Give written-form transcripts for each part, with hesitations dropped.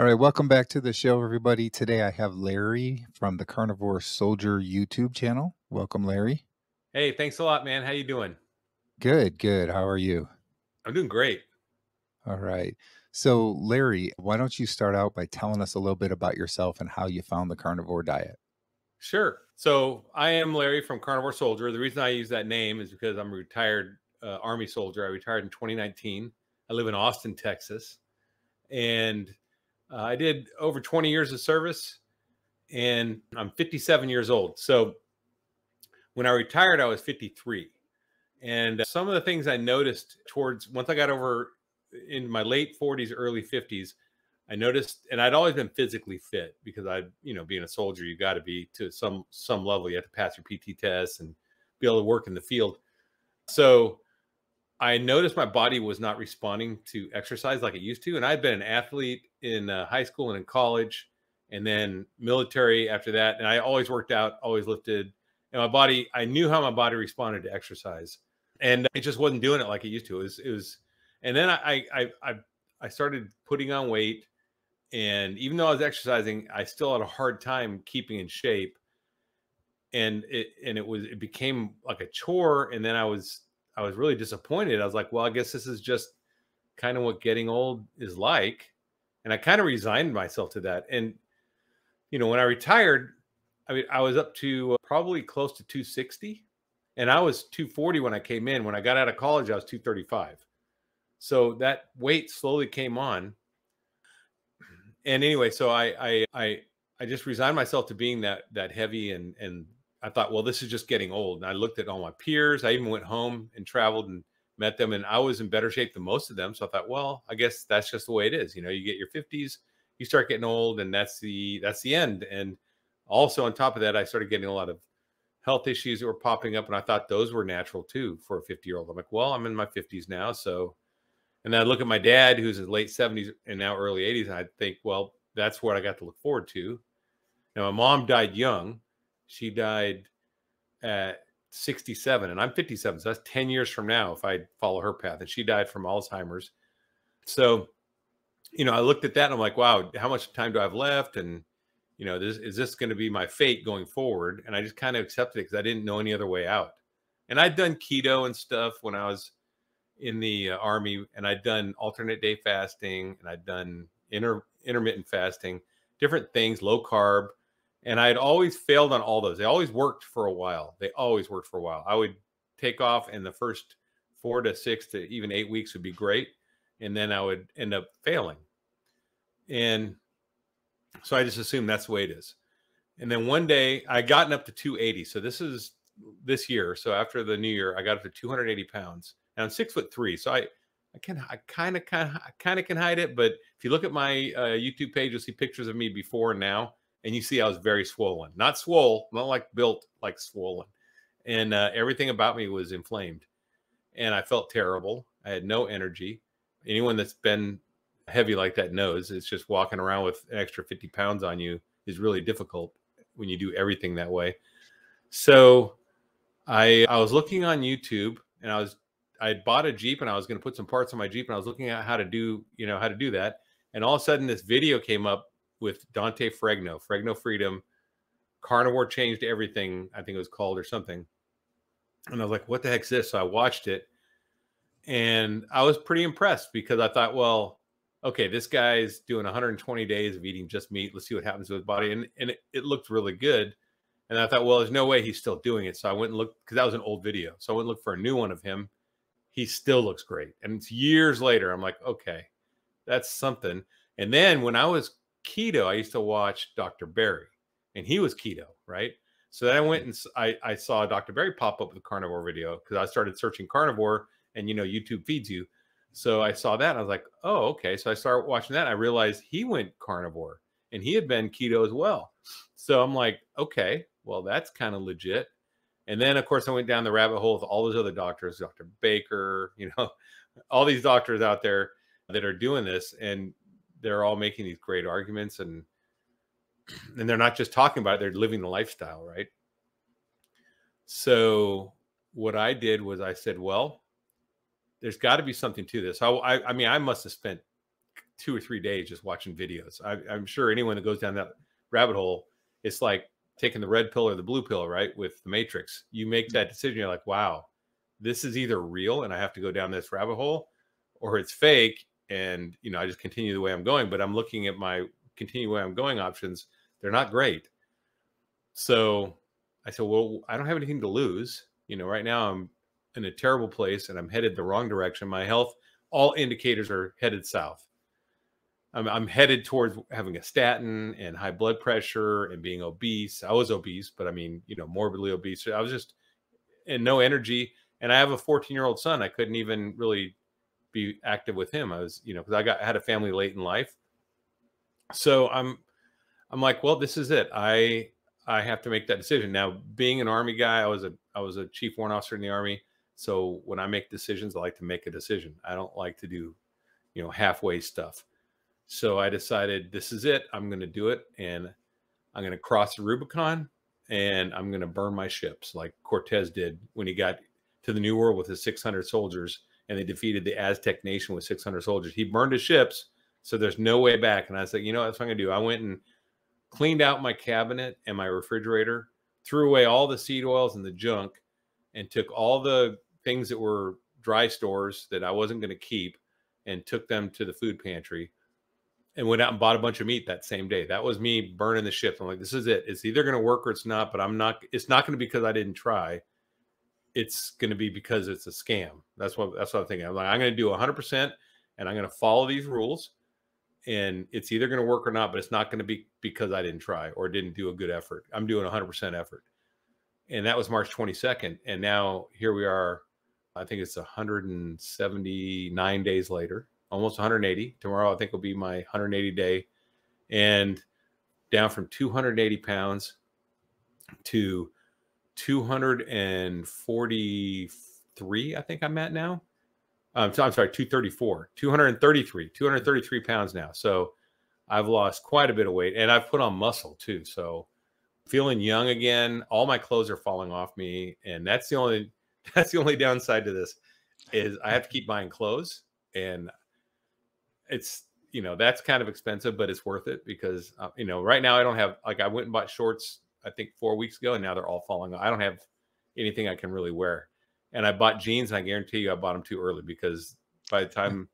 All right, welcome back to the show, everybody. Today I have Larry from the Carnivore Soldier YouTube channel. Welcome, Larry. Hey, thanks a lot, man. How you doing? Good, good. How are you? I'm doing great. All right. So, Larry, why don't you start out by telling us a little bit about yourself and how you found the carnivore diet? Sure. So I am Larry from Carnivore Soldier. The reason I use that name is because I'm a retired Army soldier. I retired in 2019. I live in Austin, Texas, and I did over 20 years of service, and I'm 57 years old. So when I retired, I was 53. And some of the things I noticed towards once I got over in my late 40s, early 50s, I noticed, and I'd always been physically fit because being a soldier, you got to be to some level. You have to pass your PT test and be able to work in the field. So I noticed my body was not responding to exercise like it used to. And I'd been an athlete in high school and in college, and then military after that. And I always worked out, always lifted. And my body, I knew how my body responded to exercise, and it just wasn't doing it like it used to. It was, and then I started putting on weight, and even though I was exercising, I still had a hard time keeping in shape. And it became like a chore. And then I was really disappointed. I was like, well, I guess this is just kind of what getting old is like. And I kind of resigned myself to that. And when I retired, I mean, I was up to probably close to 260, and I was 240 when I came in. When I got out of college, I was 235. So that weight slowly came on. And anyway, so I just resigned myself to being that heavy, and I thought, well, this is just getting old. And I looked at all my peers. I even went home and traveled and met them, and I was in better shape than most of them. So I thought, well, I guess that's just the way it is. You get your 50s, you start getting old, and that's the end. And also on top of that, I started getting a lot of health issues that were popping up, and I thought those were natural too for a 50-year-old. I'm like, well, I'm in my 50s now, so. And then I look at my dad, who's in late 70s and now early 80s, and I think, well, that's what I got to look forward to. Now, my mom died young. She died at 67, and I'm 57. So that's 10 years from now if I follow her path. And she died from Alzheimer's. So, I looked at that and I'm like, wow, how much time do I have left? And, is this going to be my fate going forward? And I just kind of accepted it because I didn't know any other way out. And I'd done keto and stuff when I was in the Army, and I'd done alternate day fasting, and I'd done intermittent fasting, different things, low carb. And I had always failed on all those. They always worked for a while. I would take off, and the first 4 to 6 to even 8 weeks would be great. And then I would end up failing. And so I just assumed that's the way it is. And then one day I gotten up to 280. So this is this year. So after the new year, I got up to 280 pounds. And I'm 6'3". So I kind of can hide it. But if you look at my YouTube page, you'll see pictures of me before and now. And you see I was very swollen, not swole, not like built, like swollen. And everything about me was inflamed. And I felt terrible. I had no energy. Anyone that's been heavy like that knows it's just walking around with an extra 50 pounds on you is really difficult when you do everything that way. So I was looking on YouTube, and I had bought a Jeep, and I was going to put some parts on my Jeep, and I was looking at how to do that. And all of a sudden this video came up with Dante Fregno Freedom, Carnivore Changed Everything, I think it was called, or something. And I was like, what the heck's this? So I watched it, and I was pretty impressed because I thought, well, okay, this guy's doing 120 days of eating just meat. Let's see what happens to his body. And it looked really good. And I thought, well, there's no way he's still doing it. So I went and looked, because that was an old video. So I went and looked for a new one of him. He still looks great. And it's years later. I'm like, okay, that's something. And then when I was keto, I used to watch Dr. Berry, and he was keto, right? So then I went and I saw Dr. Berry pop up with a carnivore video, because I started searching carnivore, and YouTube feeds you. So I saw that, and I was like, oh, okay. So I started watching that, and I realized he went carnivore, and he had been keto as well. So I'm like, okay, well, that's kind of legit. And then, of course, I went down the rabbit hole with all those other doctors, Dr. Baker, all these doctors out there that are doing this, and they're all making these great arguments, and they're not just talking about it, they're living the lifestyle, right? So what I did was I said, well, there's got to be something to this. I mean, I must have spent 2 or 3 days just watching videos. I'm sure anyone that goes down that rabbit hole, it's like taking the red pill or the blue pill, right? With the Matrix, you make that decision. You're like, wow, this is either real and I have to go down this rabbit hole, or it's fake. And, I just continue the way I'm going, but I'm looking at my continue way I'm going options. They're not great. So I said, well, I don't have anything to lose. Right now I'm in a terrible place and I'm headed the wrong direction. My health, all indicators are headed south. I'm headed towards having a statin and high blood pressure and being obese. I was obese, but I mean, morbidly obese. I was just and no energy. And I have a 14-year-old son. I couldn't even really be active with him. I was, because I had a family late in life. So I'm like, well, this is it. I have to make that decision. Now, being an Army guy, I was a chief warrant officer in the Army. So when I make decisions, I like to make a decision. I don't like to do, halfway stuff. So I decided this is it. I'm going to do it. And I'm going to cross the Rubicon and I'm going to burn my ships like Cortez did when he got to the New World with his 600 soldiers and they defeated the Aztec nation with 600 soldiers. He burned his ships. So there's no way back. And I said, that's what I'm going to do. I went and cleaned out my cabinet and my refrigerator, threw away all the seed oils and the junk, and took all the things that were dry stores that I wasn't going to keep and took them to the food pantry and went out and bought a bunch of meat that same day. That was me burning the ships. I'm like, this is it. It's either going to work or it's not, but it's not going to be because I didn't try. It's going to be because it's a scam. That's what I'm thinking. I'm like, I'm going to do 100% and I'm going to follow these rules. And it's either going to work or not, but it's not going to be because I didn't try or didn't do a good effort. I'm doing 100% effort. And that was March 22nd. And now here we are. I think it's 179 days later, almost 180. Tomorrow, I think will be my 180 day, and down from 280 pounds to 243. I think I'm at now. I'm sorry, 233 pounds now. So I've lost quite a bit of weight and I've put on muscle too. So feeling young again, all my clothes are falling off me. And that's the only downside to this is I have to keep buying clothes, and it's, that's kind of expensive, but it's worth it because, right now I don't have, like, I went and bought shorts, I think 4 weeks ago, and now they're all falling off. I don't have anything I can really wear. And I bought jeans, and I guarantee you I bought them too early because by the time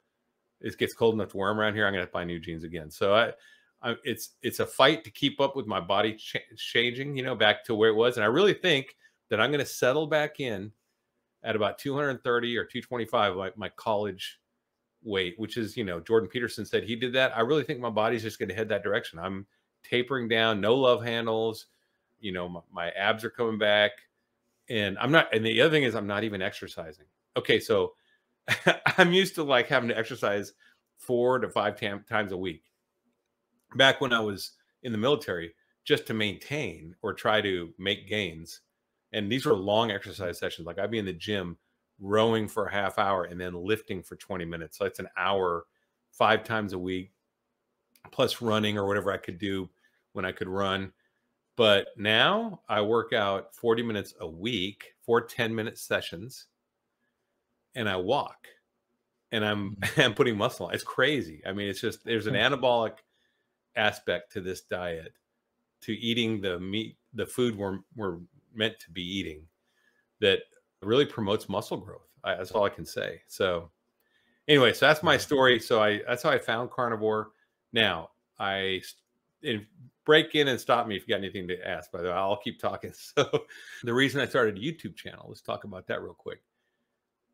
it gets cold enough to wear them around here, I'm going to buy new jeans again. So it's a fight to keep up with my body changing, back to where it was. And I really think that I'm going to settle back in at about 230 or 225, like my college weight, which is, Jordan Peterson said he did that. I really think my body's just going to head that direction. I'm tapering down, no love handles, my abs are coming back. And the other thing is I'm not even exercising. Okay. So I'm used to like having to exercise 4 to 5 times a week. Back when I was in the military, just to maintain or try to make gains. And these were long exercise sessions. Like I'd be in the gym rowing for a half hour and then lifting for 20 minutes. So it's an hour, 5 times a week, plus running or whatever I could do when I could run. But now I work out 40 minutes a week, 4 10-minute sessions, and I walk, and I'm putting muscle on. It's crazy. I mean, it's just, there's an anabolic aspect to this diet, to eating the meat, the food we're meant to be eating, that really promotes muscle growth. That's all I can say. So anyway, so that's my story. So that's how I found carnivore. Now break in and stop me if you got anything to ask. By the way, I'll keep talking. So the reason I started a YouTube channel, let's talk about that real quick.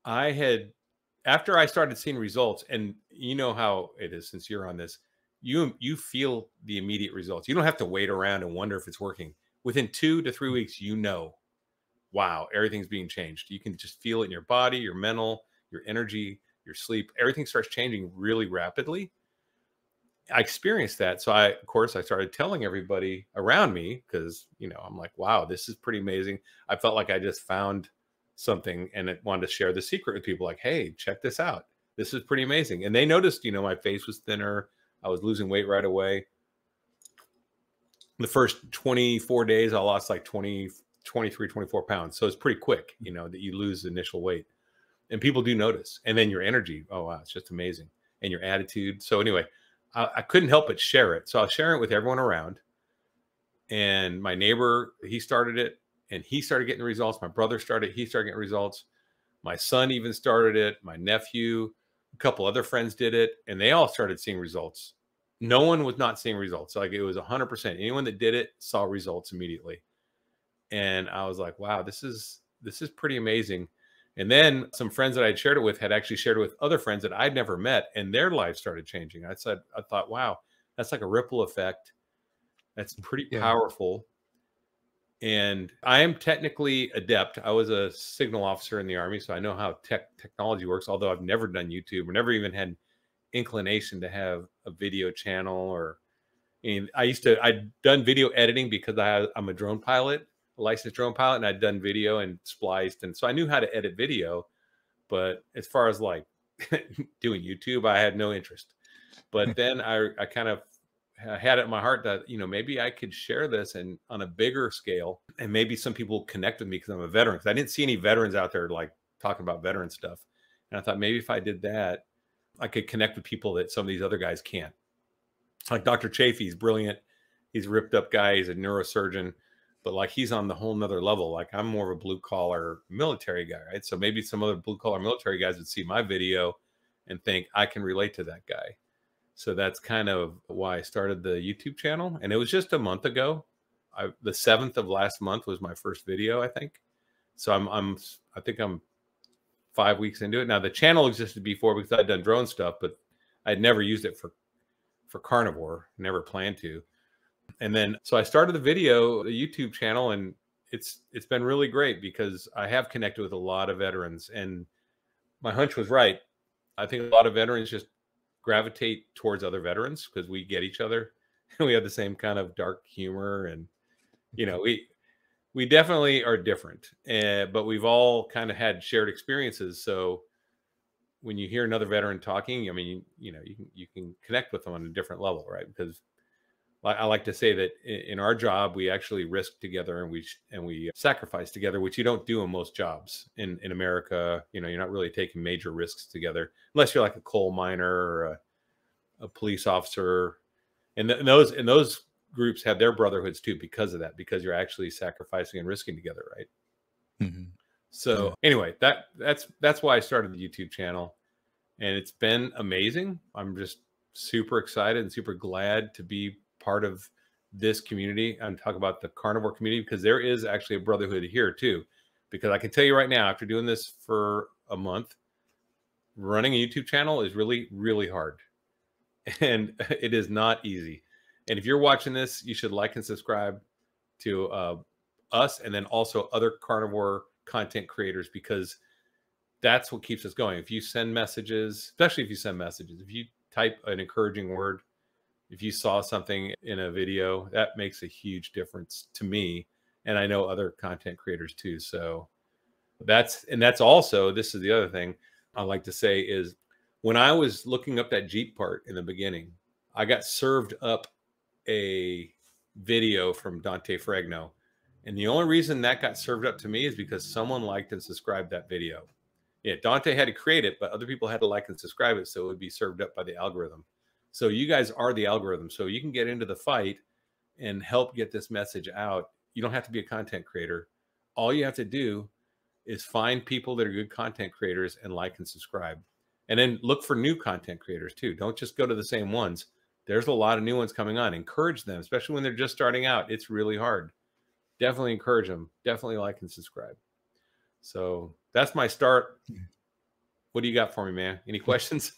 After I started seeing results, and you know how it is since you're on this, you feel the immediate results. You don't have to wait around and wonder if it's working. Within 2 to 3 weeks, wow, everything's being changed. You can just feel it in your body, your mental, your energy, your sleep. Everything starts changing really rapidly. I experienced that. So I started telling everybody around me because, I'm like, wow, this is pretty amazing. I felt like I just found something and I wanted to share the secret with people like, hey, check this out. This is pretty amazing. And they noticed, my face was thinner. I was losing weight right away. The first 24 days, I lost like 23, 24 pounds. So it's pretty quick, that you lose the initial weight. And people do notice. And then your energy, oh, wow, it's just amazing. and your attitude. So anyway, I couldn't help but share it. So I was sharing it with everyone around. And my neighbor, he started it and he started getting results. My brother started, he started getting results. My son even started it. My nephew, a couple other friends did it, and they all started seeing results. No one was not seeing results. Like it was 100%. Anyone that did it saw results immediately. And I was like, wow, this is pretty amazing. And then some friends that I'd shared it with had actually shared it with other friends that I'd never met, and their lives started changing. I thought, wow, that's like a ripple effect. That's pretty Yeah. powerful. And I am technically adept. I was a signal officer in the Army, so I know how technology works, although I've never done YouTube or never even had inclination to have a video channel. Or I'd done video editing because I'm a drone pilot, a licensed drone pilot, and I'd done video and spliced. And so I knew how to edit video. But as far as like doing YouTube, I had no interest. But then I kind of had it in my heart that, maybe I could share this and on a bigger scale, and maybe some people connect with me because I'm a veteran. Because I didn't see any veterans out there like talking about veteran stuff. And I thought maybe if I did that, I could connect with people that some of these other guys can't. Like Dr. Chafee's brilliant. He's a ripped up guy. He's a neurosurgeon, but like he's on the whole nother level. Like I'm more of a blue collar military guy, right? So maybe some other blue collar military guys would see my video and think I can relate to that guy. So that's kind of why I started the YouTube channel. And it was just a month ago. The 7th of last month was my first video, I think. So I think I'm 5 weeks into it. Now the channel existed before because I'd done drone stuff, but I'd never used it for carnivore, never planned to. And then, so I started the YouTube channel, and it's been really great because I have connected with a lot of veterans, and my hunch was right. I think a lot of veterans just gravitate towards other veterans because we get each other and we have the same kind of dark humor, and we definitely are different, but we've all kind of had shared experiences. So when you hear another veteran talking, I mean, you can connect with them on a different level, right? Because I like to say that in our job, we actually risk together and we sacrifice together, which you don't do in most jobs in America. You're not really taking major risks together unless you're like a coal miner or a police officer. And those groups have their brotherhoods too because of that, because you're actually sacrificing and risking together, right? Mm-hmm. So Yeah. anyway, that's why I started the YouTube channel, and it's been amazing. I'm just super excited and super glad to be part of this community. I'm talking about the carnivore community because there is actually a brotherhood here too. Because I can tell you right now, after doing this for a month, running a YouTube channel is really, really hard. And it is not easy. And if you're watching this, you should like and subscribe to us, and then also other carnivore content creators, because that's what keeps us going. If you send messages, especially if you send messages, if you type an encouraging word, if you saw something in a video, that makes a huge difference to me. And I know other content creators too. So that's also, this is the other thing I like to say is, when I was looking up that Jeep part in the beginning, I got served up a video from Dante Fregno. And the only reason that got served up to me is because someone liked and subscribed that video. Yeah, Dante had to create it, but other people had to like and subscribe it so it would be served up by the algorithm. So you guys are the algorithm. So you can get into the fight and help get this message out. You don't have to be a content creator. All you have to do is find people that are good content creators and like and subscribe. And then look for new content creators too. Don't just go to the same ones. There's a lot of new ones coming on. Encourage them, especially when they're just starting out. It's really hard. Definitely encourage them. Definitely like and subscribe. So that's my start. What do you got for me, man? Any questions?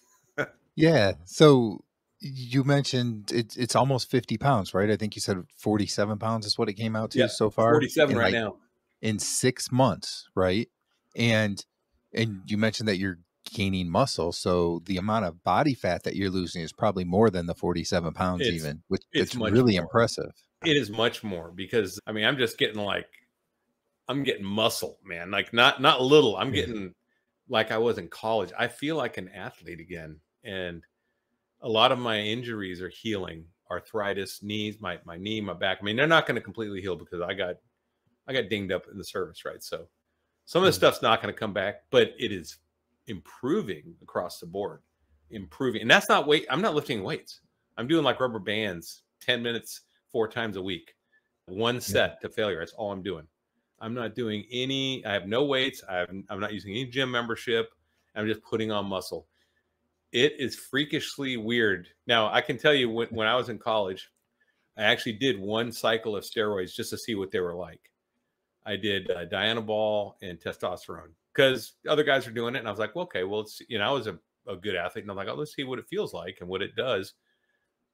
Yeah. So you mentioned it's almost 50 pounds, right? I think you said 47 pounds is what it came out to Yeah, so far 47 in right now. in 6 months, right? And you mentioned that you're gaining muscle, so the amount of body fat that you're losing is probably more than the 47 pounds even, which It's it's much really more. impressive. It is much more because I mean, I'm getting muscle, man. Like not little. I'm getting like I was in college. I feel like an athlete again. And a lot of my injuries are healing. Arthritis, knees, my knee, my back. I mean, they're not going to completely heal because I got dinged up in the service, right? So some of the stuff's not going to come back, but it is improving across the board. improving. And that's not weight. I'm not lifting weights. I'm doing like rubber bands, 10 minutes, 4 times a week, one Yeah. set to failure. That's all I'm doing. I'm not doing any, I have no weights. I'm not using any gym membership. I'm just putting on muscle. It is freakishly weird. Now, I can tell you when I was in college, I actually did one cycle of steroids just to see what they were like. I did Dianabol and testosterone because other guys are doing it. And I was like, well, okay, well, it's, I was a good athlete. And I'm like, oh, let's see what it feels like and what it does.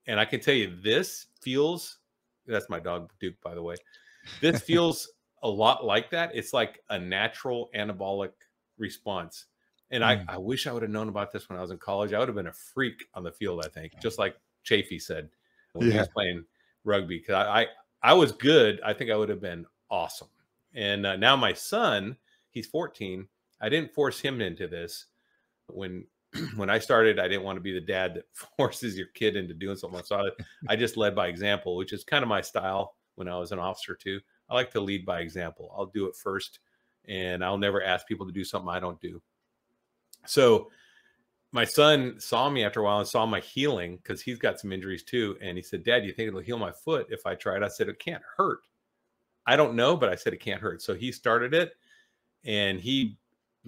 And I can tell you this feels, that's my dog Duke, by the way. This feels a lot like that. It's like a natural anabolic response. And I wish I would have known about this when I was in college. I would have been a freak on the field, I think, just like Chafee said when he was playing rugby. Because I was good. I think I would have been awesome. And now my son, he's 14. I didn't force him into this. When I started, I didn't want to be the dad that forces your kid into doing something. So I just led by example, which is kind of my style when I was an officer too. I like to lead by example. I'll do it first, and I'll never ask people to do something I don't do. So my son saw me after a while and saw my healing because he's got some injuries too. And he said, Dad, do you think it'll heal my foot if I try it? I said, it can't hurt. I don't know, but I said it can't hurt. So he started it, and the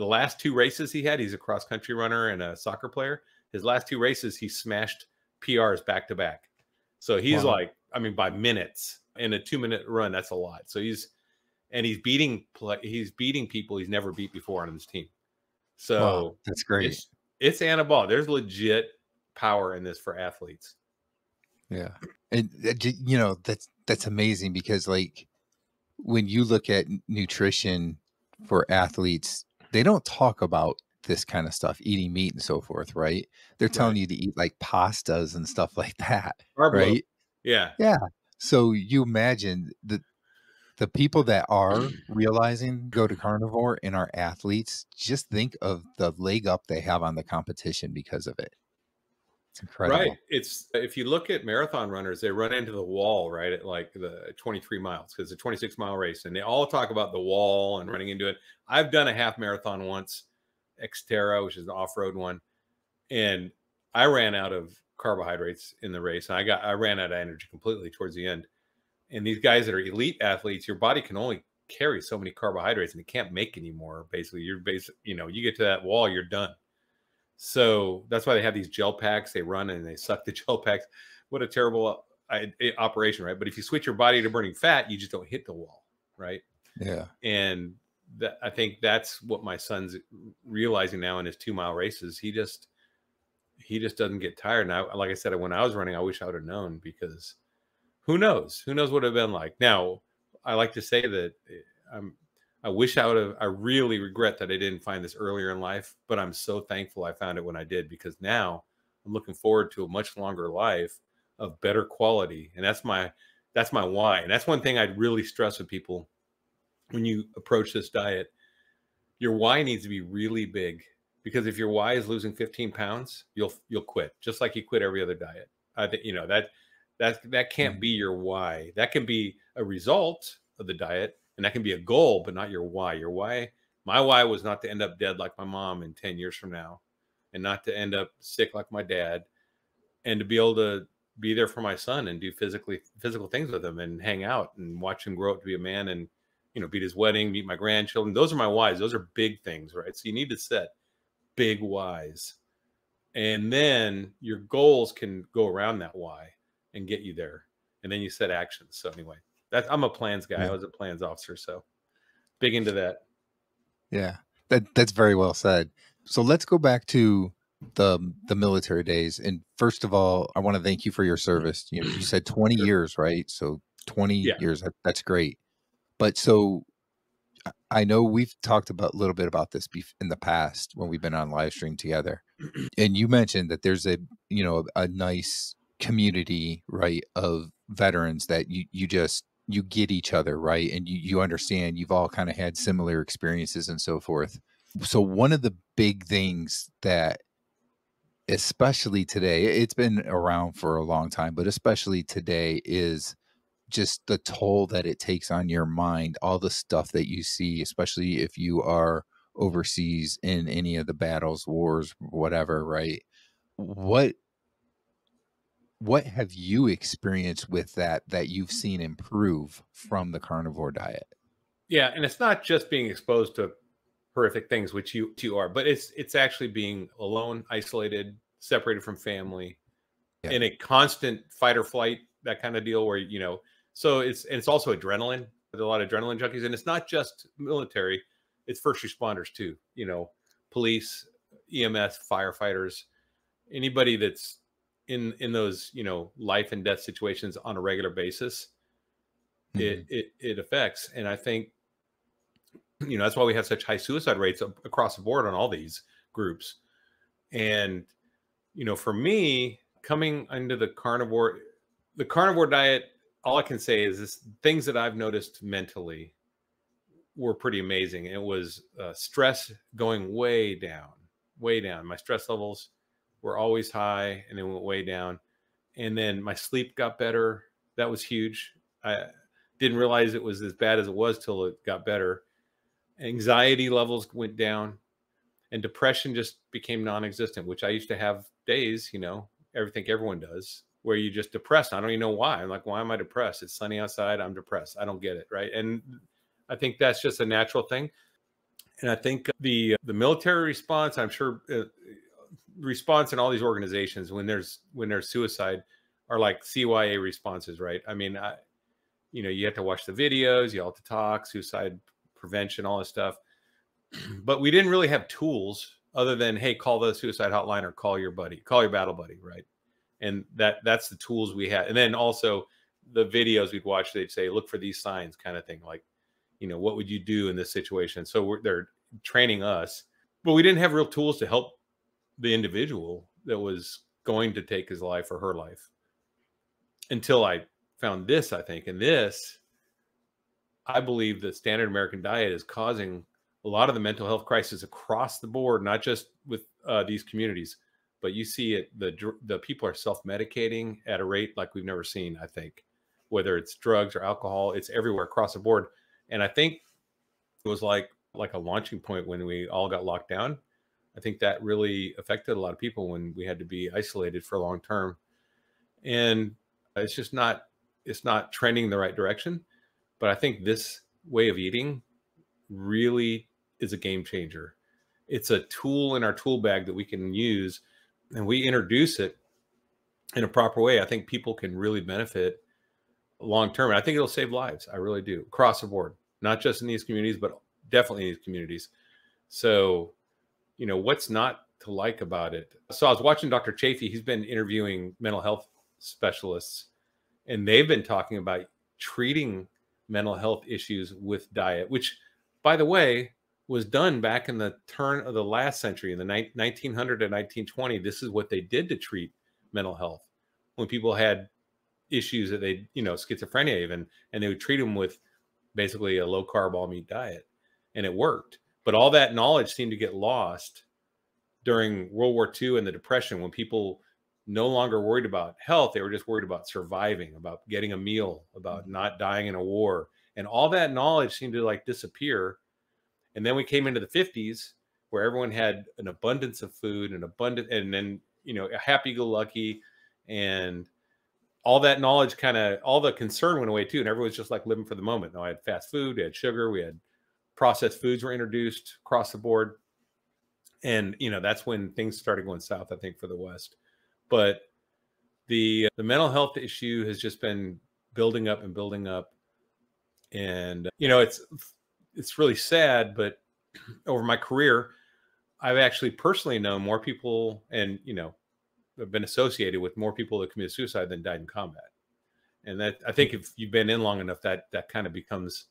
last 2 races he had, he's a cross country runner and a soccer player. His last 2 races, he smashed PRs back to back. So he's like, I mean, by minutes in a 2-minute run, that's a lot. So he's beating people he's never beat before on his team. So that's great. It's anabolic. There's legit power in this for athletes. Yeah. And that's amazing because like when you look at nutrition for athletes, they don't talk about this kind of stuff, eating meat and so forth, right? They're telling you to eat like pastas and stuff like that, right? Yeah. Yeah. So you imagine the people that are realizing go to carnivore and are athletes, just think of the leg up they have on the competition because of it. It's incredible. Right. It's, if you look at marathon runners, they run into the wall, right, at like the 23 miles because it's a 26-mile race, and they all talk about the wall and running into it. I've done a half marathon once, Xterra, which is an off-road one, and I ran out of carbohydrates in the race, and I ran out of energy completely towards the end. And these guys that are elite athletes, your body can only carry so many carbohydrates, and it can't make any more. Basically, you get to that wall, you're done. So that's why they have these gel packs. They run and they suck the gel packs. What a terrible operation, right? But if you switch your body to burning fat, you just don't hit the wall, right? Yeah. And I think that's what my son's realizing now in his 2-mile races. He just doesn't get tired. Now, like I said, when I was running, I wish I would have known, because who knows? Who knows what it would have been like? Now, I like to say that I wish I really regret that I didn't find this earlier in life, but I'm so thankful I found it when I did, because now I'm looking forward to a much longer life of better quality. And that's my why. And that's one thing I'd really stress with people when you approach this diet. Your why needs to be really big, because if your why is losing 15 pounds, you'll quit, just like you quit every other diet. I think, that can't be your why. That can be a result of the diet, and that can be a goal, but not your why. Your why, my why was not to end up dead like my mom in 10 years from now, and not to end up sick like my dad, and to be able to be there for my son and do physical things with him and hang out and watch him grow up to be a man, and, be at his wedding, meet my grandchildren. Those are my whys. Those are big things, right? So you need to set big whys, and then your goals can go around that why and get you there. And then you set actions. So anyway, I'm a plans guy. I was a plans officer, so big into that. Yeah, that's very well said. So let's go back to the military days. And first of all, I want to thank you for your service. You said 20 years, right? So 20 years, that's great. But so I know we've talked a little bit about this in the past when we've been on live stream together. And you mentioned that there's a nice community, right, of veterans that you get each other, right? And you understand, you've all kind of had similar experiences and so forth. So one of the big things that, especially today, it's been around for a long time, but especially today, is just the toll that it takes on your mind, all the stuff that you see, especially if you are overseas in any of the battles, wars, whatever, right? what what have you experienced with that you've seen improve from the carnivore diet? Yeah, and it's not just being exposed to horrific things, which you are, but it's actually being alone, isolated, separated from family, Yeah. in a constant fight or flight, that kind of deal where, so it's also adrenaline. There's a lot of adrenaline junkies, and it's not just military, it's first responders too, police, EMS, firefighters, anybody that's in those, life and death situations on a regular basis, it Mhm. it it affects. And I think, that's why we have such high suicide rates across the board on all these groups. And for me, coming into the carnivore diet, all I can say is this: things that I've noticed mentally were pretty amazing. It was stress going way down, way down. My stress levels were always high, and then went way down. And then my sleep got better. That was huge. I didn't realize it was as bad as it was till it got better. Anxiety levels went down, and depression just became non-existent, which I used to have days, everyone does, where you just depressed. I don't even know why. I'm like, why am I depressed? It's sunny outside, I'm depressed. I don't get it, right? And I think that's just a natural thing. And I think the military response, I'm sure, response in all these organizations when there's suicide are like CYA responses, right? I mean, you have to watch the videos, you have to talk suicide prevention, all this stuff. But we didn't really have tools other than, hey, call the suicide hotline or call your buddy, call your battle buddy, right? And that's the tools we had. And then also the videos we'd watch, they'd say, look for these signs, kind of thing. Like, what would you do in this situation? So they're training us, but we didn't have real tools to help the individual that was going to take his life or her life, until I found this, I think. And this, I believe the standard American diet is causing a lot of the mental health crisis across the board, not just with these communities, but you see it. The people are self-medicating at a rate like we've never seen. I think, whether it's drugs or alcohol, it's everywhere across the board. And I think it was like a launching point when we all got locked down. I think that really affected a lot of people when we had to be isolated for long term. And it's just not trending in the right direction. But I think this way of eating really is a game changer. It's a tool in our tool bag that we can use, and we introduce it in a proper way. I think people can really benefit long term. And I think it'll save lives. I really do, across the board, not just in these communities, but definitely in these communities. So, what's not to like about it? So I was watching Dr. Chafee. He's been interviewing mental health specialists, and they've been talking about treating mental health issues with diet, which, by the way, was done back in the turn of the last century, in the 1900 to 1920. This is what they did to treat mental health when people had issues that they, schizophrenia even, and they would treat them with basically a low carb, all meat diet, and it worked. But all that knowledge seemed to get lost during World War II and the Depression, when people no longer worried about health. They were just worried about surviving, about getting a meal, about not dying in a war. And all that knowledge seemed to disappear. And then we came into the 50s, where everyone had an abundance of food, and then, happy-go-lucky, and all that knowledge, all the concern went away too. And everyone's just like living for the moment. Now, I had fast food, we had sugar, we had processed foods were introduced across the board. And, that's when things started going south, I think, for the West. But the mental health issue has just been building up and building up. And, it's really sad, but over my career, I've actually personally known more people, and, have been associated with more people that committed suicide than died in combat. And that, I think, if you've been in long enough, that kind of becomes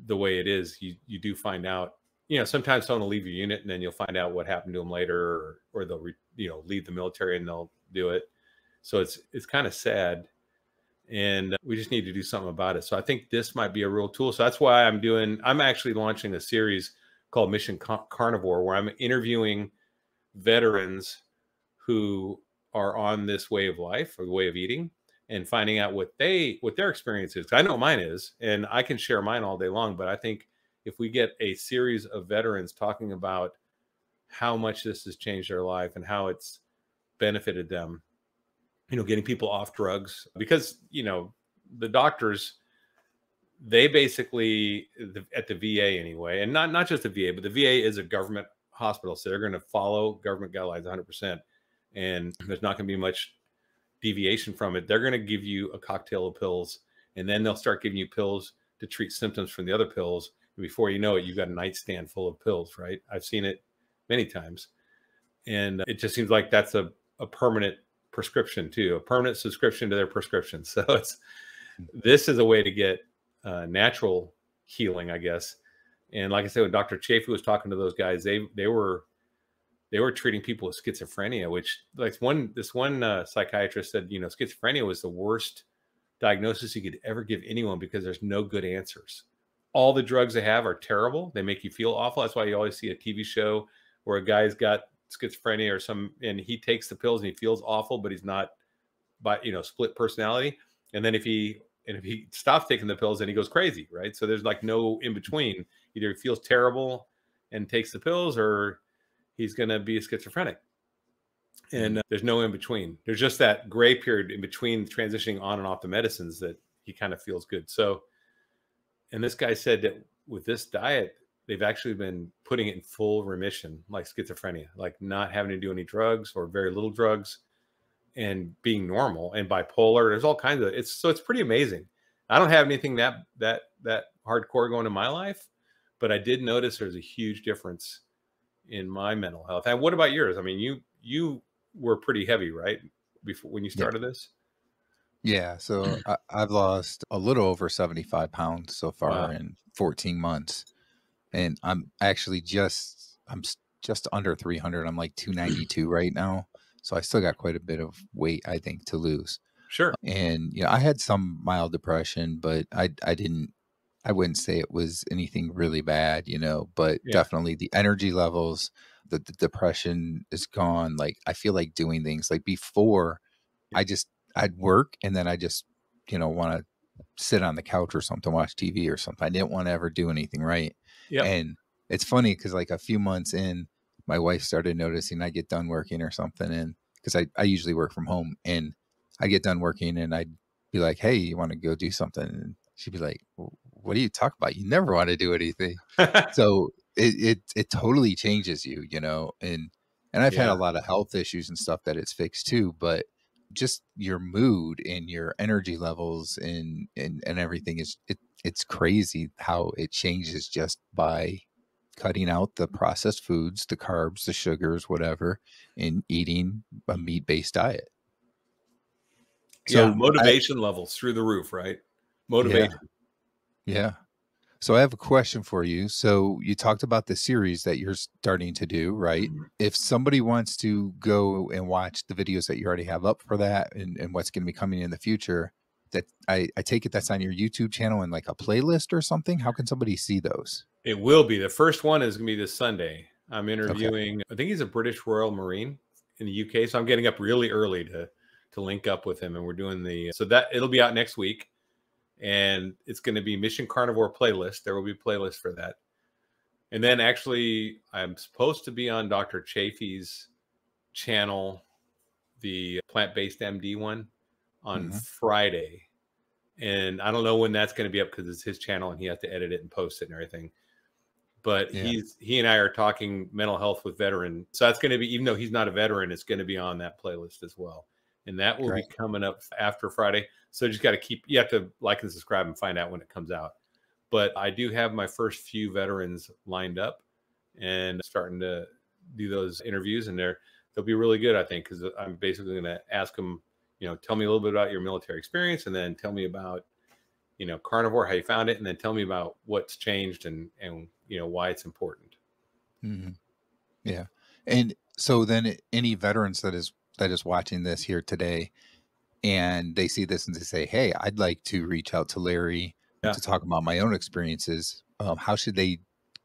the way it is. You do find out, sometimes someone will leave your unit, and then you'll find out what happened to them later, or they'll leave the military and they'll do it. So it's kind of sad, and we just need to do something about it. So I think this might be a real tool. So that's why I'm actually launching a series called Mission Carnivore, where I'm interviewing veterans who are on this way of life, or the way of eating, and finding out what their experience is. I know mine is, and I can share mine all day long. But I think if we get a series of veterans talking about how much this has changed their life, and how it's benefited them, getting people off drugs, because, the doctors, they basically, at the VA anyway, and not just the VA, but the VA is a government hospital, so they're going to follow government guidelines 100%, and there's not going to be much deviation from it. They're going to give you a cocktail of pills, and then they'll start giving you pills to treat symptoms from the other pills. And before you know it, you've got a nightstand full of pills, right? I've seen it many times. And it just seems like that's a permanent prescription too, a permanent subscription to their prescription. So this is a way to get natural healing, I guess. And like I said, when Dr. Chafee was talking to those guys, they were treating people with schizophrenia, which, like, this one psychiatrist said, schizophrenia was the worst diagnosis you could ever give anyone, because there's no good answers. All the drugs they have are terrible. They make you feel awful. That's why you always see a TV show where a guy's got schizophrenia and he takes the pills and he feels awful, but he's not, split personality. And then if he stops taking the pills, then he goes crazy, right? So there's like no in between. Either he feels terrible and takes the pills, or he's going to be a schizophrenic. And there's no in between. There's just that gray period in between transitioning on and off the medicines that he kind of feels good. So, and this guy said that with this diet, they've actually been putting it in full remission, like schizophrenia, like not having to do any drugs or very little drugs, and being normal. And bipolar, there's all kinds of, it's pretty amazing. I don't have anything that hardcore going in my life, but I did notice there's a huge difference in my mental health. And what about yours? I mean, you were pretty heavy, right? Before, when you started this? Yeah. So I've lost a little over 75 pounds so far in 14 months. And I'm just under 300. I'm like 292 right now. So I still got quite a bit of weight, I think, to lose. Sure. And, I had some mild depression, but I wouldn't say it was anything really bad, but definitely the energy levels, the depression is gone. Like, I feel like doing things like before I'd work and then I just, want to sit on the couch or something, watch TV or something. I didn't want to ever do anything. Right. Yeah. And it's funny because like a few months in, my wife started noticing I get done working or something. And because I usually work from home, and I get done working and I'd be like, hey, you want to go do something? And she'd be like, what do you talk about? You never want to do anything. So it totally changes you, and I've had a lot of health issues and stuff that it's fixed too, but just your mood and your energy levels and everything it's crazy how it changes just by cutting out the processed foods, the carbs, the sugars, whatever, and eating a meat-based diet. So motivation levels through the roof, right? Motivation. Yeah. So I have a question for you. So you talked about the series that you're starting to do, right? Mm-hmm. If somebody wants to go and watch the videos that you already have up for that and what's going to be coming in the future, that I take it that's on your YouTube channel and like a playlist or something. How can somebody see those? It will be. The first one is going to be this Sunday. I'm interviewing, I think he's a British Royal Marine in the UK. So I'm getting up really early to link up with him. And we're doing so that it'll be out next week. And it's going to be Mission Carnivore playlist. There will be a playlist for that. And then actually, I'm supposed to be on Dr. Chafee's channel, the plant-based MD one, on Friday. And I don't know when that's going to be up because it's his channel and he has to edit it and post it and everything. But he and I are talking mental health with veterans. So that's going to be, even though he's not a veteran, it's going to be on that playlist as well. And that will be coming up after Friday. So you have to like and subscribe and find out when it comes out. But I do have my first few veterans lined up and starting to do those interviews, and they'll be really good, I think, because I'm basically going to ask them, tell me a little bit about your military experience, and then tell me about, carnivore, how you found it, and then tell me about what's changed and why it's important. Mm-hmm. Yeah. And so then any veterans that is watching this here today and they see this and they say, hey, I'd like to reach out to Larry to talk about my own experiences. How should they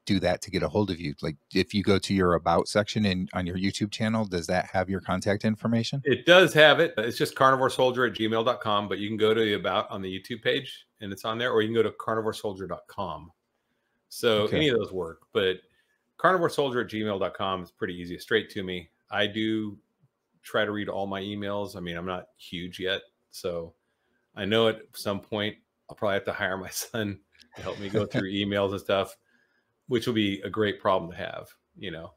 do that to get a hold of you? Like if you go to your about section on your YouTube channel, does that have your contact information? It does have it. It's just carnivoresoldier@gmail.com, but you can go to the about on the YouTube page and it's on there, or you can go to carnivoresoldier.com. So any of those work, but carnivoresoldier@gmail.com is pretty easy. It's straight to me. I do try to read all my emails. I mean, I'm not huge yet, so I know at some point I'll probably have to hire my son to help me go through emails and stuff, which will be a great problem to have, you know.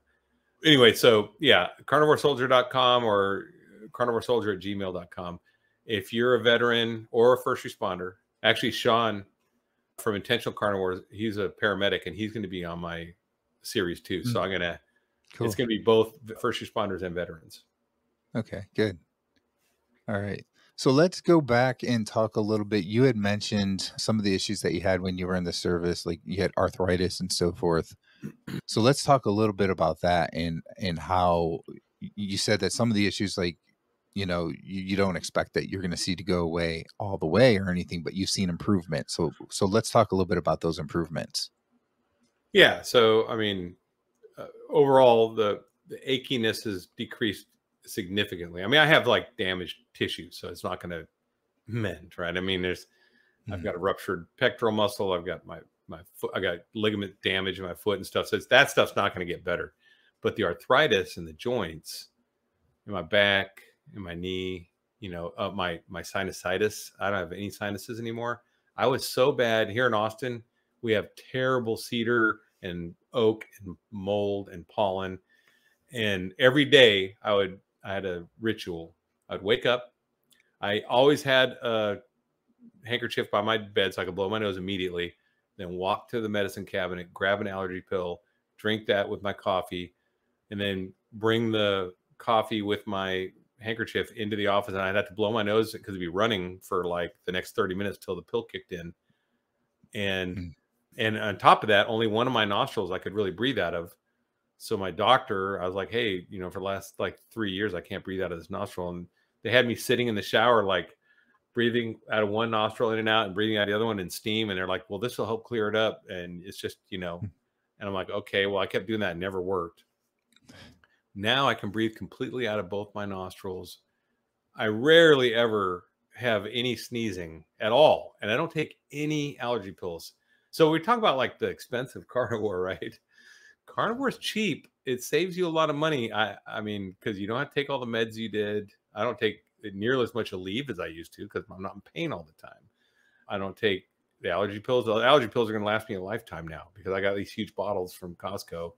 Anyway, so yeah, carnivoresoldier.com or carnivoresoldier@gmail.com. If you're a veteran or a first responder, actually Sean from Intentional Carnivores, he's a paramedic and he's going to be on my series too. So I'm gonna, it's Cool. going to be both first responders and veterans. Okay, good. All right. So let's go back and talk a little bit. You had mentioned some of the issues that you had when you were in the service, like you had arthritis and so forth. So let's talk a little bit about that and how you said that some of the issues, like, you know, you don't expect that you're going to see to go away all the way or anything, but you've seen improvement. So let's talk a little bit about those improvements. Yeah. So, I mean, overall, the achiness has decreased significantly. I mean, I have like damaged tissue, so it's not going to mend, right? I mean, I've got a ruptured pectoral muscle. I've got my foot, I got ligament damage in my foot and stuff. So that stuff's not going to get better. But the arthritis in the joints, in my back, in my knee, you know, my sinusitis. I don't have any sinuses anymore. I was so bad here in Austin. We have terrible cedar and oak and mold and pollen. And every day I had a ritual. I'd wake up. I always had a handkerchief by my bed so I could blow my nose immediately, then walk to the medicine cabinet, grab an allergy pill, drink that with my coffee, and then bring the coffee with my handkerchief into the office. And I'd have to blow my nose because I'd be running for like the next 30 minutes till the pill kicked in. And on top of that, only one of my nostrils I could really breathe out of. So my doctor, I was like, hey, you know, for the last like 3 years, I can't breathe out of this nostril. And they had me sitting in the shower, like breathing out of one nostril in and out and breathing out of the other one in steam. And they're like, well, this will help clear it up. And it's just, you know, and I'm like, okay, well, I kept doing that. It never worked. Now I can breathe completely out of both my nostrils. I rarely ever have any sneezing at all. And I don't take any allergy pills. So we talk about like the expensive carnivore, right? Carnivore is cheap. It saves you a lot of money. I mean, because you don't have to take all the meds you did. I don't take nearly as much Aleve as I used to because I'm not in pain all the time. I don't take the allergy pills. The allergy pills are going to last me a lifetime now because I got these huge bottles from Costco.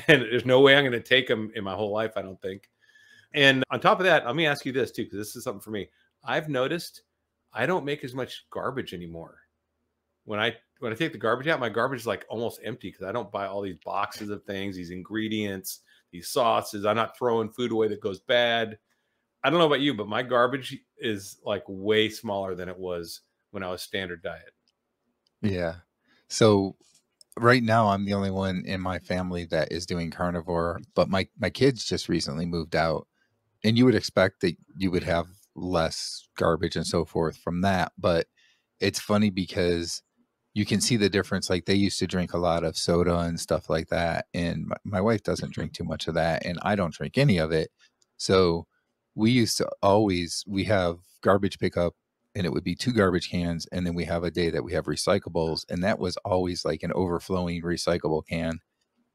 And there's no way I'm going to take them in my whole life, I don't think. And on top of that, let me ask you this too, because this is something for me. I've noticed I don't make as much garbage anymore. When I take the garbage out, my garbage is like almost empty because I don't buy all these boxes of things, these ingredients, these sauces. I'm not throwing food away that goes bad. I don't know about you, but my garbage is like way smaller than it was when I was standard diet. Yeah. So right now I'm the only one in my family that is doing carnivore, but my kids just recently moved out, and you would expect that you would have less garbage and so forth from that. But it's funny because you can see the difference. Like they used to drink a lot of soda and stuff like that. And my wife doesn't drink too much of that. And I don't drink any of it. So we used to we have garbage pickup, and it would be 2 garbage cans. And then we have a day that we have recyclables. And that was always like an overflowing recyclable can.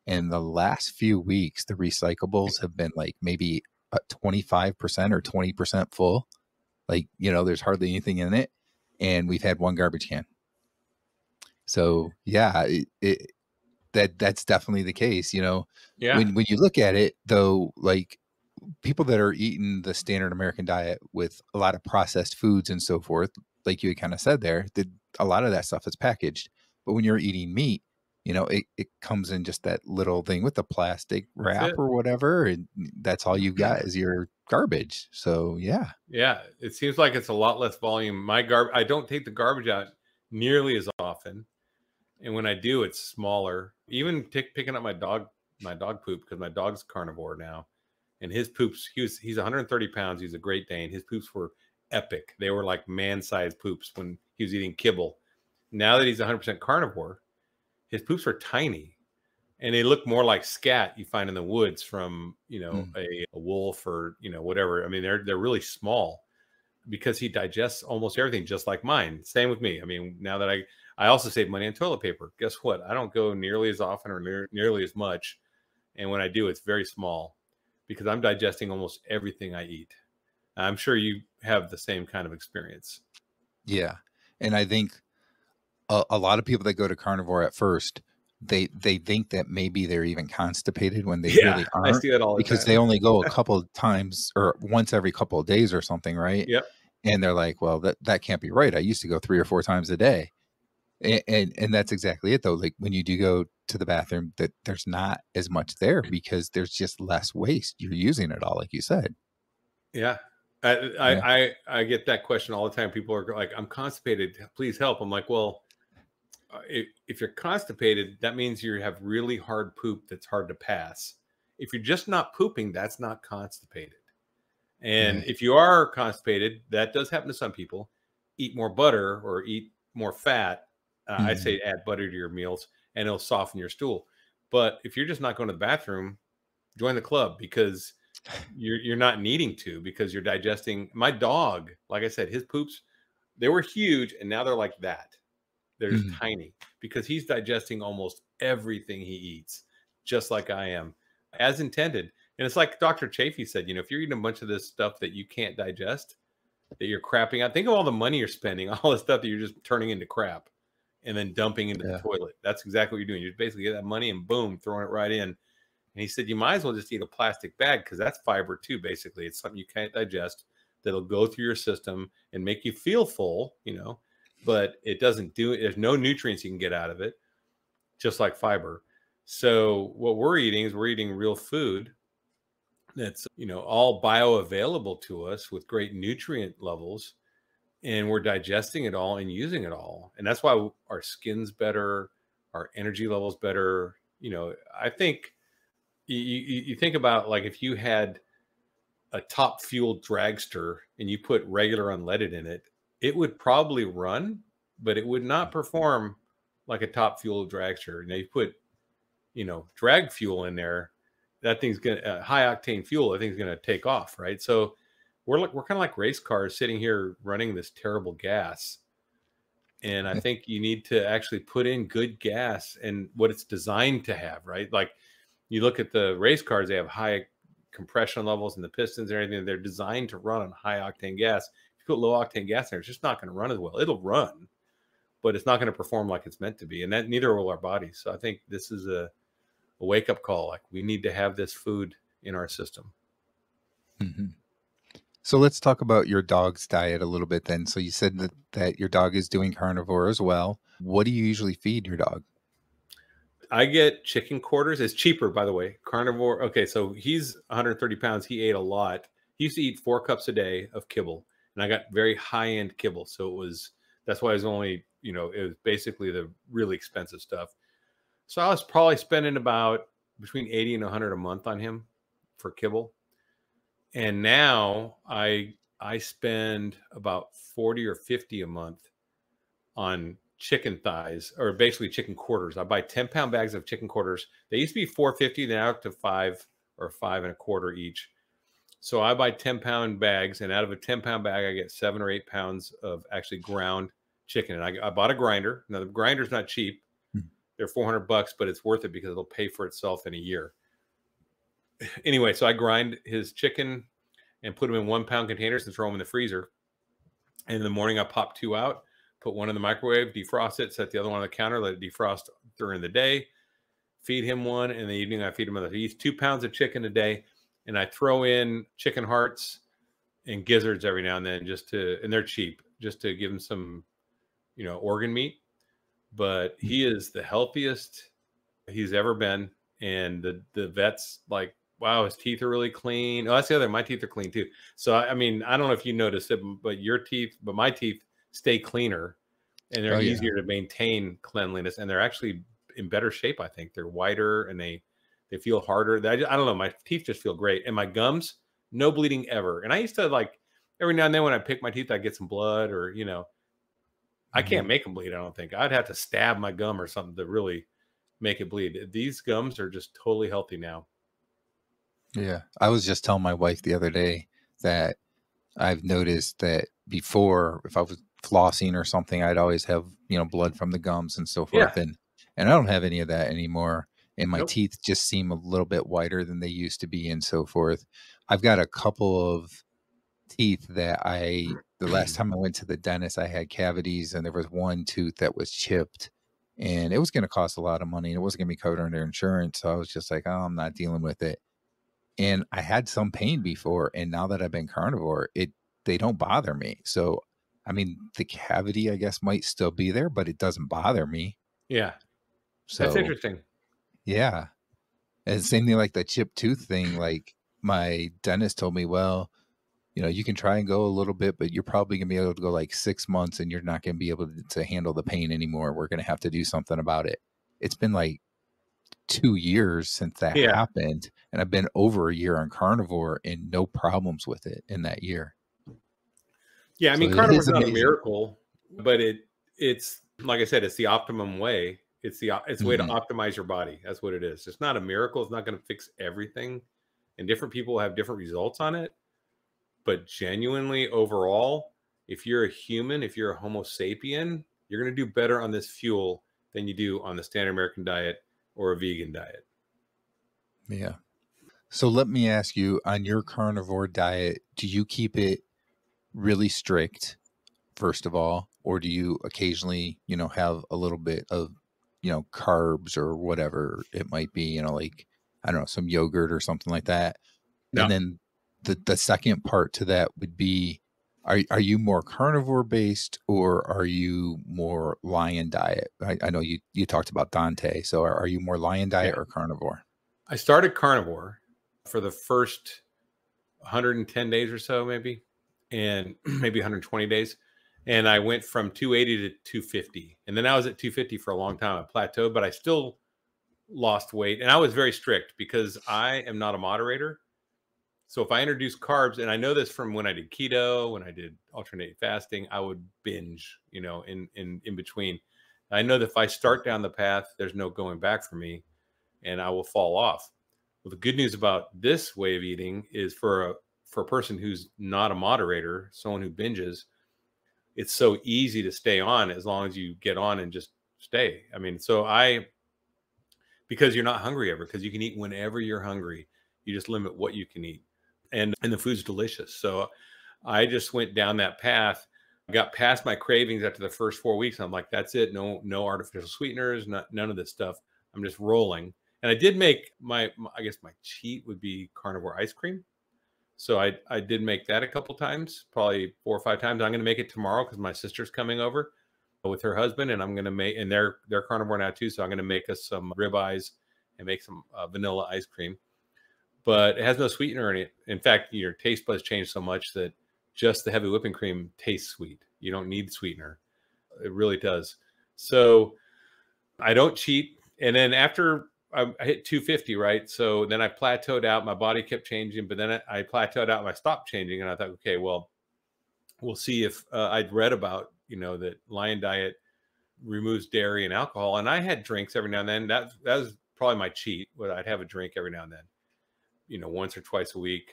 And the last few weeks, the recyclables have been like maybe 25% or 20% full. Like, you know, there's hardly anything in it. And we've had 1 garbage can. So yeah, that's definitely the case. You know, Yeah. when you look at it though, like people that are eating the standard American diet with a lot of processed foods and so forth, like you kind of said there, that a lot of that stuff is packaged. But when you're eating meat, you know, it comes in just that little thing with the plastic wrap or whatever, and that's all you've got is your garbage. So yeah. Yeah, it seems like it's a lot less volume. I don't take the garbage out nearly as often. And when I do, it's smaller. Even picking up my dog poop, because my dog's carnivore now, and his poops, he's 130 pounds. He's a Great Dane. His poops were epic. They were like man-sized poops when he was eating kibble. Now that he's 100% carnivore, his poops are tiny, and they look more like scat you find in the woods from, you know, a wolf or, you know, whatever. I mean, they're really small because he digests almost everything just like mine. Same with me. I mean, now that I also save money on toilet paper. Guess what? I don't go nearly as often or nearly as much. And when I do, it's very small because I'm digesting almost everything I eat. I'm sure you have the same kind of experience. Yeah. And I think a lot of people that go to carnivore at first, they think that maybe they're even constipated when they Yeah, really I aren't, see that all the because they time. only go a couple of times or once every couple of days or something, right? Yep. And they're like, well, that can't be right. I used to go 3 or 4 times a day. And that's exactly it though. Like when you do go to the bathroom, that there's not as much there because there's just less waste. You're using it all, like you said. Yeah. Yeah. I get that question all the time. People are like, I'm constipated. Please help. I'm like, well, if you're constipated, that means you have really hard poop that's hard to pass. If you're just not pooping, that's not constipated. And Right. if you are constipated, that does happen to some people. Eat more butter or eat more fat. I Mhm. say add butter to your meals, and it'll soften your stool. But if you're just not going to the bathroom, join the club, because you're not needing to, because you're digesting. My dog, like I said, his poops, they were huge, and now they're like that. They're just Mhm. tiny, because he's digesting almost everything he eats, just like I am, as intended. And it's like Dr. Chafee said, if you're eating a bunch of this stuff that you can't digest, that you're crapping out, think of all the money you're spending, all the stuff that you're just turning into crap and then dumping into the Yeah. toilet. That's exactly what you're doing. You're basically getting that money and boom, throwing it right in. And he said, you might as well just eat a plastic bag, because that's fiber too, basically. It's something you can't digest that'll go through your system and make you feel full, but it doesn't do it. There's no nutrients you can get out of it, just like fiber. So what we're eating is we're eating real food that's, all bioavailable to us with great nutrient levels, and we're digesting it all and using it all. And that's why our skin's better, our energy levels better. I think you think about, like, if you had a top fuel dragster and you put regular unleaded in it, it would probably run, but it would not perform like a top fuel dragster. Now you put, drag fuel in there, that thing's gonna high octane fuel. That thing's gonna take off, right? So we're kind of like race cars sitting here running this terrible gas. And I think you need to actually put in good gas and what it's designed to have, right? Like, you look at the race cars, they have high compression levels and the pistons and everything. They're designed to run on high octane gas. If you put low octane gas in there, it's just not going to run as well. It'll run, but it's not going to perform like it's meant to be. And that neither will our bodies. So I think this is a wake up call. Like, we need to have this food in our system. Mhm. So let's talk about your dog's diet a little bit then. So you said that your dog is doing carnivore as well. What do you usually feed your dog? I get chicken quarters. It's cheaper, by the way. Carnivore. Okay, so he's 130 pounds. He ate a lot. He used to eat 4 cups a day of kibble, and I got very high end kibble. So that's why it was only, it was basically the really expensive stuff. So I was probably spending about between 80 and 100 a month on him for kibble. And now I spend about 40 or 50 a month on chicken thighs, or basically chicken quarters. I buy 10-pound bags of chicken quarters. They used to be 450, then up to 5 or 5.25 each. So I buy 10-pound bags, and out of a 10-pound bag, I get 7 or 8 pounds of actually ground chicken. And I bought a grinder. Now the grinder's not cheap. Hmm. They're $400, but it's worth it because it'll pay for itself in a year. Anyway, so I grind his chicken and put them in 1-pound containers and throw them in the freezer. And in the morning, I pop 2 out, put one in the microwave, defrost it, set the other one on the counter, let it defrost during the day, feed him one. In the evening, I feed him another. He eats 2 pounds of chicken a day. And I throw in chicken hearts and gizzards every now and then, and they're cheap, just to give him some, organ meat. But he is the healthiest he's ever been. And the vet's like, wow, his teeth are really clean. Oh, that's the other. My teeth are clean too. So I mean, I don't know if you noticed it, but my teeth stay cleaner, and they're Oh yeah. easier to maintain cleanliness, and they're actually in better shape. I think they're whiter, and they feel harder. I don't know. My teeth just feel great, and my gums, no bleeding ever. And I used to, like, every now and then when I pick my teeth, I get some blood, or I can't Mhm. make them bleed. I don't think I'd have to stab my gum or something to really make it bleed. These gums are just totally healthy now. Yeah. I was just telling my wife the other day that I've noticed that before, if I was flossing or something, I'd always have, blood from the gums and so Yeah. forth. And I don't have any of that anymore. and my Nope. teeth just seem a little bit whiter than they used to be and so forth. I've got a couple of teeth that the last time I went to the dentist, I had cavities and there was one tooth that was chipped and it was going to cost a lot of money and it wasn't going to be covered under insurance. So I was just like, oh, I'm not dealing with it. And I had some pain before, and now that I've been carnivore, they don't bother me. So, I mean, the cavity, I guess, might still be there, but it doesn't bother me. Yeah, that's So, interesting. yeah. And same thing like the chipped tooth thing. Like my dentist told me, well, you can try and go a little bit, but you're probably gonna be able to go like 6 months and you're not gonna be able to handle the pain anymore. We're gonna have to do something about it. It's been like 2 years since that Yeah. happened, and I've been over a year on carnivore and no problems with it in that year. Yeah, I So mean, it carnivore is is not a amazing. miracle, but it's like I said, it's the optimum way. It's a way to Mhm. optimize your body. That's what it is. It's not a miracle. It's not going to fix everything, and different people have different results on it. But genuinely, overall, if you're a human, if you're a Homo sapien, you're going to do better on this fuel than you do on the standard American diet or a vegan diet. Yeah. So let me ask you, on your carnivore diet, do you keep it really strict, first of all, or do you occasionally, have a little bit of, carbs or whatever it might be, like, I don't know, some yogurt or something like that? No, And then the second part to that would be, are you more carnivore based or are you more lion diet? I know you talked about Dante, so are you more lion yeah. diet or carnivore? I started carnivore for the first 110 days or so, maybe, and maybe 120 days. And I went from 280 to 250. And then I was at 250 for a long time. I plateaued, but I still lost weight. And I was very strict because I am not a moderator. So if I introduce carbs, and I know this from when I did keto, when I did alternate fasting, I would binge, in between. I know that if I start down the path, there's no going back for me, and I will fall off. Well, the good news about this way of eating is for a person who's not a moderator, someone who binges, it's so easy to stay on as long as you get on and just stay. I mean, because you're not hungry ever, because you can eat whenever you're hungry. You just limit what you can eat, and the food's delicious. So I just went down that path. I got past my cravings after the first 4 weeks. I'm like, that's it. No artificial sweeteners, none of this stuff. I'm just rolling. And I did make I guess my cheat would be carnivore ice cream. So I did make that a couple times, probably 4 or 5 times. I'm going to make it tomorrow because my sister's coming over with her husband, and I'm going to make, and they're carnivore now too. So I'm going to make us some ribeyes and make some vanilla ice cream. But it has no sweetener in it. In fact, your taste buds change so much that just the heavy whipping cream tastes sweet. You don't need sweetener. It really does. So I don't cheat. And then after I hit 250, right? So then I plateaued out. My body kept changing, but then I plateaued out and I stopped changing. And I thought, okay, well, we'll see if I'd read about, that Lion Diet removes dairy and alcohol. And I had drinks every now and then. That was probably my cheat, but I'd have a drink every now and then, once or twice a week.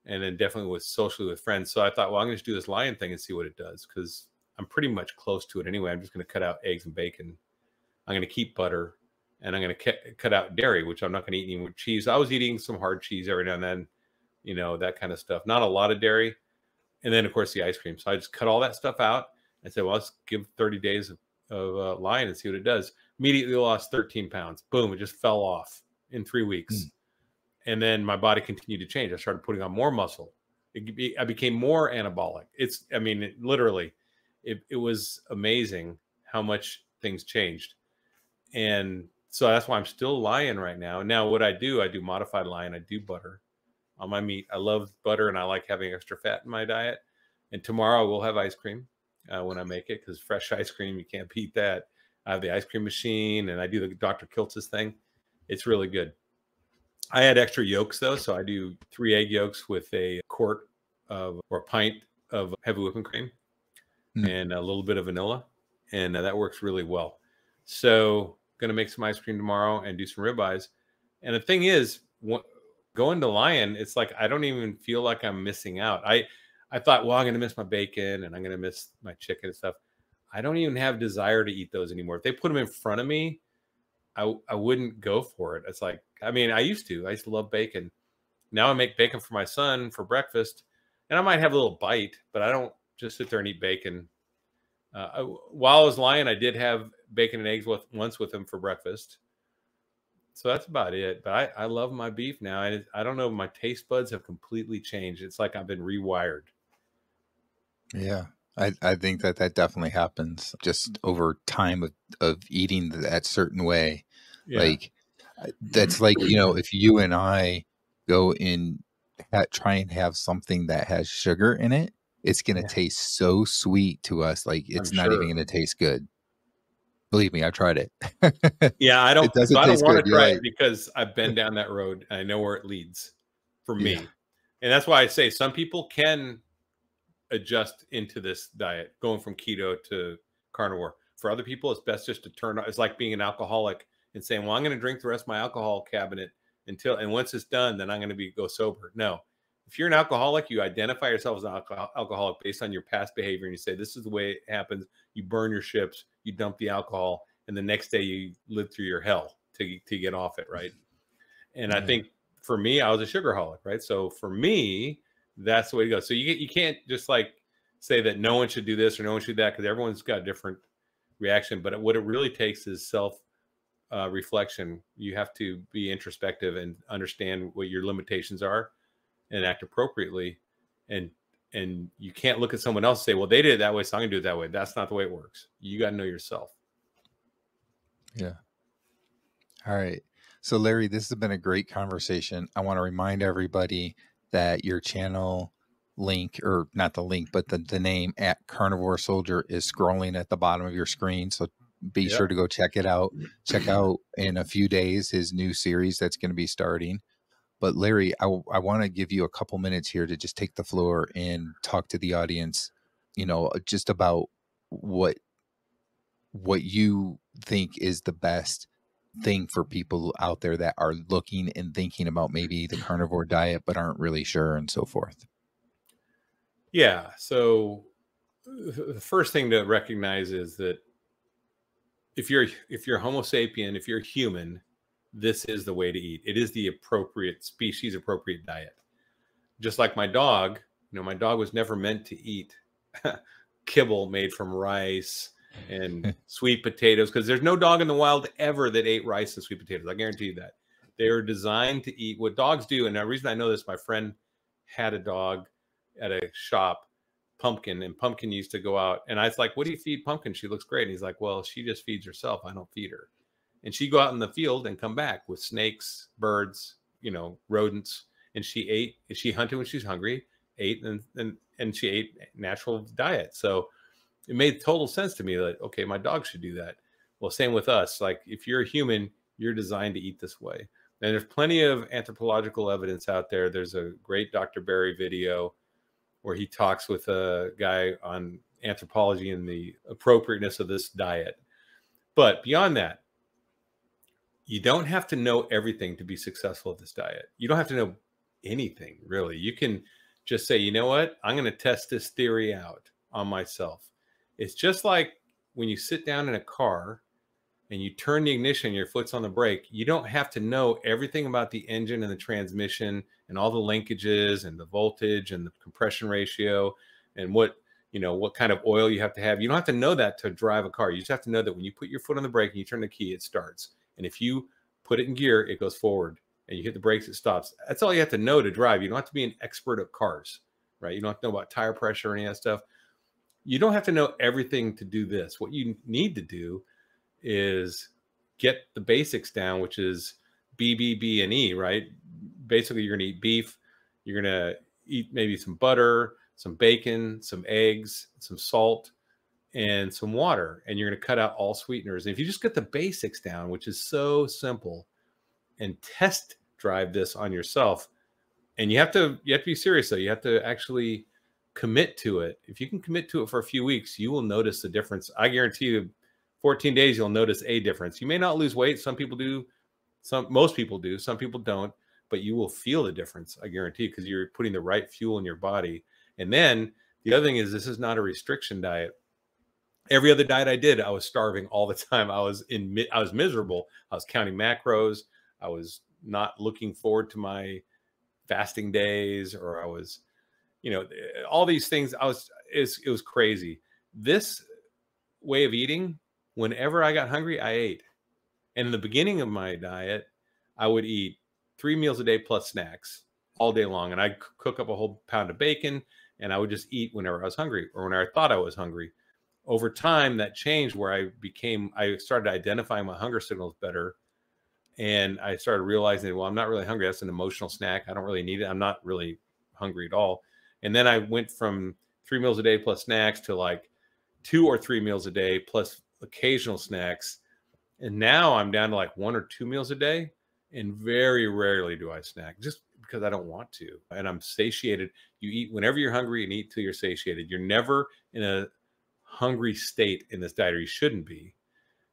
And then definitely with socially with friends. So I thought, well, I'm going to do this lion thing and see what it does because I'm pretty much close to it anyway. I'm just going to cut out eggs and bacon. I'm going to keep butter, and I'm going to cut out dairy, which I'm not going to eat any more cheese. I was eating some hard cheese every now and then, that kind of stuff. Not a lot of dairy. And then, of course, the ice cream. So I just cut all that stuff out and said, well, let's give 30 days of lion and see what it does. Immediately lost 13 pounds. Boom, it just fell off in 3 weeks. Mm. And then my body continued to change. I started putting on more muscle. I became more anabolic. Literally, it was amazing how much things changed. And so that's why I'm still lion right now. Now, what I do modified lion. I do butter on my meat. I love butter and I like having extra fat in my diet. And tomorrow we'll have ice cream when I make it because fresh ice cream, you can't beat that. I have the ice cream machine and I do the Dr. Kiltz's thing. It's really good. I add extra yolks though. So I do 3 egg yolks with a pint of heavy whipping cream Mm. and a little bit of vanilla. And that works really well. So going to make some ice cream tomorrow and do some ribeyes. And the thing is, going to Lion, it's like I don't even feel like I'm missing out. I thought, well, I'm going to miss my bacon and I'm going to miss my chicken and stuff. I don't even have desire to eat those anymore. If they put them in front of me, I wouldn't go for it. It's like, I mean, I used to love bacon. Now I make bacon for my son for breakfast, and I might have a little bite, but I don't just sit there and eat bacon. While I was lying, I did have bacon and eggs once with him for breakfast. So that's about it. But I love my beef now. I don't know. My taste buds have completely changed. It's like I've been rewired. Yeah. I think that that definitely happens just over time of eating that certain way. Yeah. Like that's like, you know, if you and I go and try and have something that has sugar in it, it's going to Yeah. taste so sweet to us. Like I'm it's not even sure. going to taste good. Believe me, I tried it. Yeah, I It don't. So doesn't I don't taste want good. to You're try it like, because I've been down that road and I know where it leads for yeah, me. And that's why I say some people can adjust into this diet, going from keto to carnivore. For other people, it's best just to turn. It's like being an alcoholic and saying, "Well, I'm going to drink the rest of my alcohol cabinet until, and once it's done, then I'm going to go sober." No, if you're an alcoholic, you identify yourself as an alcoholic based on your past behavior, and you say, "This is the way it happens." You burn your ships, you dump the alcohol, and the next day you live through your hell to get off it, right? And I yeah, think for me, I was a sugarholic, right? So for me, that's the way to go. So you can't just like say that no one should do this or no one should do that because everyone's got a different reaction. But what it really takes is self reflection. You have to be introspective and understand what your limitations are and act appropriately. And you can't look at someone else and say, "Well, they did it that way, so I'm gonna do it that way." That's not the way it works. You got to know yourself. yeah. All right. So, Larry, this has been a great conversation. I want to remind everybody that your channel link, or not the link, but the name at Carnivore Soldier is scrolling at the bottom of your screen. So be Yep. sure to go check it out. Check out in a few days his new series that's going to be starting. But Larry, I want to give you a couple minutes here to just take the floor and talk to the audience, you know, just about what you think is the best thing for people out there that are looking and thinking about maybe the carnivore diet but aren't really sure and so forth. Yeah. So the first thing to recognize is that if you're Homo sapien, if you're human, this is the way to eat. It is the appropriate species appropriate diet. Just like my dog, my dog was never meant to eat kibble made from rice and sweet potatoes because there's no dog in the wild ever that ate rice and sweet potatoes. I guarantee you that. They are designed to eat what dogs do. And the reason I know this, my friend had a dog at a shop, Pumpkin, and Pumpkin used to go out. And I was like, "What do you feed Pumpkin? She looks great." And he's like, "Well, she just feeds herself. I don't feed her." And she'd go out in the field and come back with snakes, birds, rodents. And she hunted when she's hungry, ate, and she ate natural diet. So it made total sense to me that, okay, my dog should do that. Well, same with us. Like if you're a human, you're designed to eat this way. And there's plenty of anthropological evidence out there. There's a great Dr. Barry video where he talks with a guy on anthropology and the appropriateness of this diet. But beyond that, you don't have to know everything to be successful at this diet. You don't have to know anything really. You can just say, "You know what? I'm going to test this theory out on myself." It's just like when you sit down in a car and you turn the ignition, your foot's on the brake. You don't have to know everything about the engine and the transmission and all the linkages and the voltage and the compression ratio and what kind of oil you have to have. You don't have to know that to drive a car. You just have to know that when you put your foot on the brake and you turn the key, it starts. And if you put it in gear, it goes forward. And you hit the brakes, it stops. That's all you have to know to drive. You don't have to be an expert at cars, right? You don't have to know about tire pressure or any of that stuff. You don't have to know everything to do this. What you need to do is get the basics down, which is B, B, B, and E, right? Basically, you're going to eat beef. You're going to eat maybe some butter, some bacon, some eggs, some salt, and some water. And you're going to cut out all sweeteners. And if you just get the basics down, which is so simple, and test drive this on yourself, and you have to be serious though. You have to actually commit to it. If you can commit to it for a few weeks, you will notice the difference. I guarantee you 14 days, you'll notice a difference. You may not lose weight. Some people do. Most people do. Some people don't, but you will feel the difference. I guarantee you, because you're putting the right fuel in your body. And then the other thing is, this is not a restriction diet. Every other diet I did, I was starving all the time. I was miserable. I was counting macros. I was not looking forward to my fasting days, or I was, all these things. It was crazy. This way of eating, whenever I got hungry, I ate. And in the beginning of my diet, I would eat 3 meals a day plus snacks all day long. And I'd cook up a whole pound of bacon, and I would just eat whenever I was hungry or whenever I thought I was hungry. Over time, that changed where I started identifying my hunger signals better. And I started realizing, well, I'm not really hungry. That's an emotional snack. I don't really need it. I'm not really hungry at all. And then I went from 3 meals a day plus snacks to like 2 or 3 meals a day plus occasional snacks. And now I'm down to like 1 or 2 meals a day. And very rarely do I snack, just because I don't want to. And I'm satiated. You eat whenever you're hungry and eat till you're satiated. You're never in a hungry state in this diet, or you shouldn't be,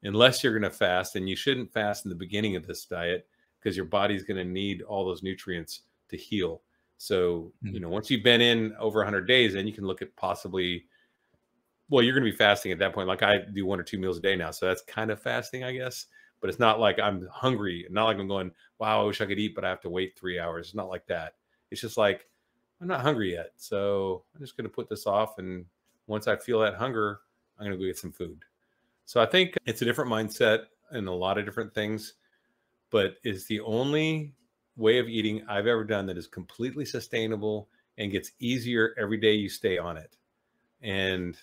unless you're going to fast. And you shouldn't fast in the beginning of this diet, because your body's going to need all those nutrients to heal. So, once you've been in over 100 days, then you can look at possibly, well, you're going to be fasting at that point. Like I do 1 or 2 meals a day now. So that's kind of fasting, I guess. But it's not like I'm hungry. Not like I'm going, wow, I wish I could eat, but I have to wait 3 hours. It's not like that. It's just like, I'm not hungry yet. So I'm just going to put this off. And once I feel that hunger, I'm going to go get some food. So I think it's a different mindset in a lot of different things, but it's the only way of eating I've ever done that is completely sustainable and gets easier every day you stay on it. And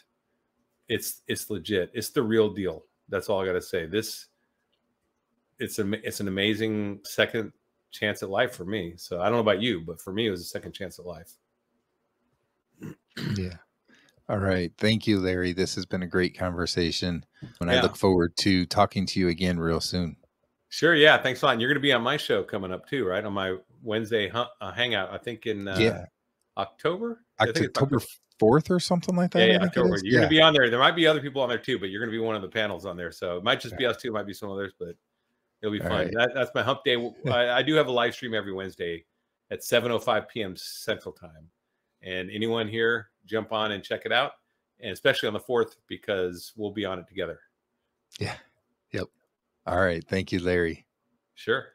it's legit. It's the real deal. That's all I got to say. It's an amazing second chance at life for me. So I don't know about you, but for me, it was a second chance at life. Yeah. All right. Thank you, Larry. This has been a great conversation. And I look forward to talking to you again real soon. Sure. Yeah. Thanks a lot. And you're going to be on my show coming up too, right? On my Wednesday hangout, I think in October. I think it's October 4th or something like that. Yeah, October. You're going to be on there. There might be other people on there too, but you're going to be one of the panels on there. So it might just be us two. It might be some others, but it'll be fun. Right. That's my hump day. I do have a live stream every Wednesday at 7:05 p.m. Central Time. And anyone here, jump on and check it out. And especially on the 4th, because we'll be on it together. Yeah. Yep. All right. Thank you, Larry. Sure.